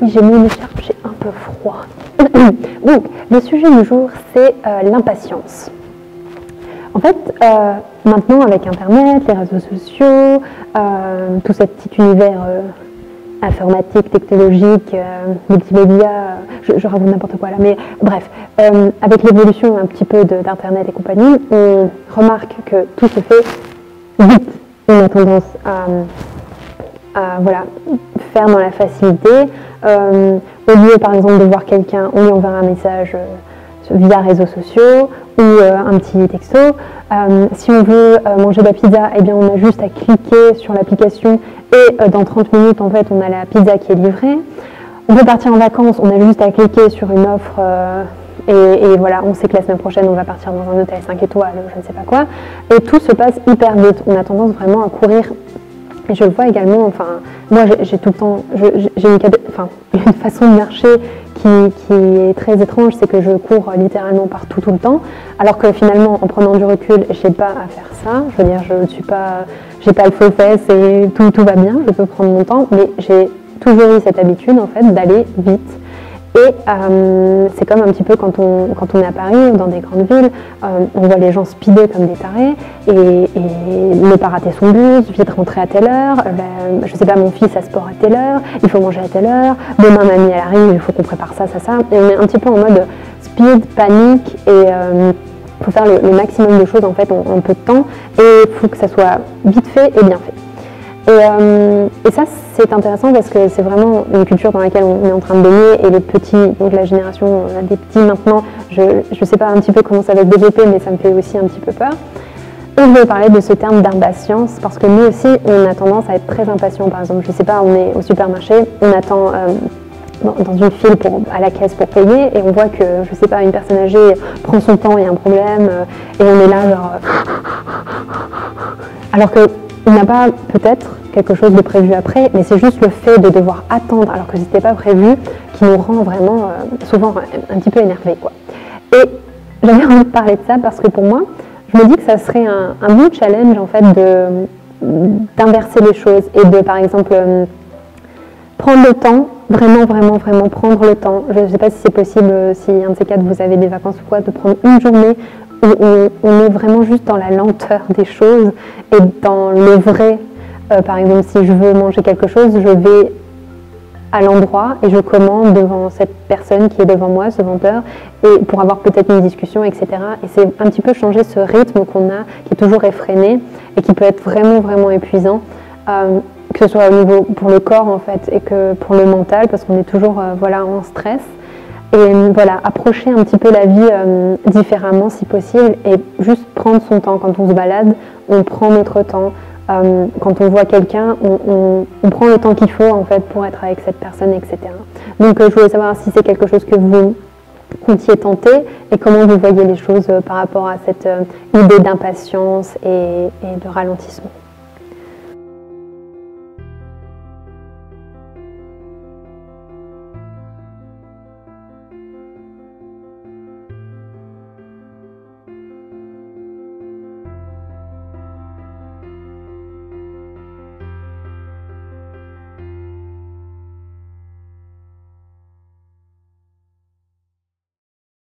Oui, j'ai mis une écharpe, j'ai un peu froid. Donc, le sujet du jour, c'est l'impatience. En fait, maintenant, avec Internet, les réseaux sociaux, tout ce petit univers informatique, technologique, multimédia, je raconte n'importe quoi là, mais bref, avec l'évolution un petit peu d'Internet et compagnie, on remarque que tout se fait vite. On a tendance à voilà, faire dans la facilité. Au lieu, par exemple, de voir quelqu'un, on lui envoie un message via réseaux sociaux ou un petit texto. Si on veut manger de la pizza, eh bien, on a juste à cliquer sur l'application et dans 30 minutes, en fait, on a la pizza qui est livrée. On peut partir en vacances, on a juste à cliquer sur une offre et voilà, on sait que la semaine prochaine, on va partir dans un hôtel 5 étoiles, je ne sais pas quoi. Et tout se passe hyper vite. On a tendance vraiment à courir. Et je le vois également, enfin, moi j'ai tout le temps, j'ai une façon de marcher qui est très étrange, c'est que je cours littéralement partout tout le temps, alors que finalement, en prenant du recul, je n'ai pas à faire ça. Je veux dire, j'ai pas le faux fesse et tout va bien, je peux prendre mon temps, mais j'ai toujours eu cette habitude en fait d'aller vite. Et c'est comme un petit peu quand on est à Paris ou dans des grandes villes, on voit les gens speeder comme des tarés et ne pas rater son bus, vite rentrer à telle heure, je sais pas, mon fils a sport à telle heure, il faut manger à telle heure, demain mamie elle arrive, il faut qu'on prépare ça. Et on est un petit peu en mode speed, panique et faut faire le maximum de choses en fait en peu de temps et il faut que ça soit vite fait et bien fait. Et ça, c'est intéressant parce que c'est vraiment une culture dans laquelle on est en train de baigner et les petits, donc la génération des petits maintenant, je ne sais pas un petit peu comment ça va se développer, mais ça me fait aussi un petit peu peur. Et je veux parler de ce terme d'impatience parce que nous aussi, on a tendance à être très impatient. Par exemple, je ne sais pas, on est au supermarché, on attend dans une file à la caisse pour payer et on voit que, je ne sais pas, une personne âgée prend son temps, il y a un problème et on est là genre... Alors que il n'y a pas peut-être quelque chose de prévu après, mais c'est juste le fait de devoir attendre alors que ce n'était pas prévu qui nous rend vraiment souvent un petit peu énervés, quoi. Et j'avais envie de parler de ça parce que pour moi, je me dis que ça serait un bon challenge en fait d'inverser les choses et de par exemple prendre le temps, vraiment prendre le temps. Je ne sais pas si c'est possible, si un de ces quatre vous avez des vacances ou quoi, de prendre une journée où on est vraiment juste dans la lenteur des choses et dans le vrai. Par exemple, si je veux manger quelque chose, je vais à l'endroit et je commande devant cette personne qui est devant moi, ce vendeur, et pour avoir peut-être une discussion, etc. Et c'est un petit peu changer ce rythme qu'on a, qui est toujours effréné et qui peut être vraiment épuisant, que ce soit au niveau pour le corps en fait et que pour le mental, parce qu'on est toujours voilà, en stress. Et voilà, approcher un petit peu la vie différemment si possible et juste prendre son temps. Quand on se balade, on prend notre temps. Quand on voit quelqu'un, on prend le temps qu'il faut en fait pour être avec cette personne, etc. Donc je voulais savoir si c'est quelque chose que vous comptiez tenter et comment vous voyez les choses par rapport à cette idée d'impatience et de ralentissement.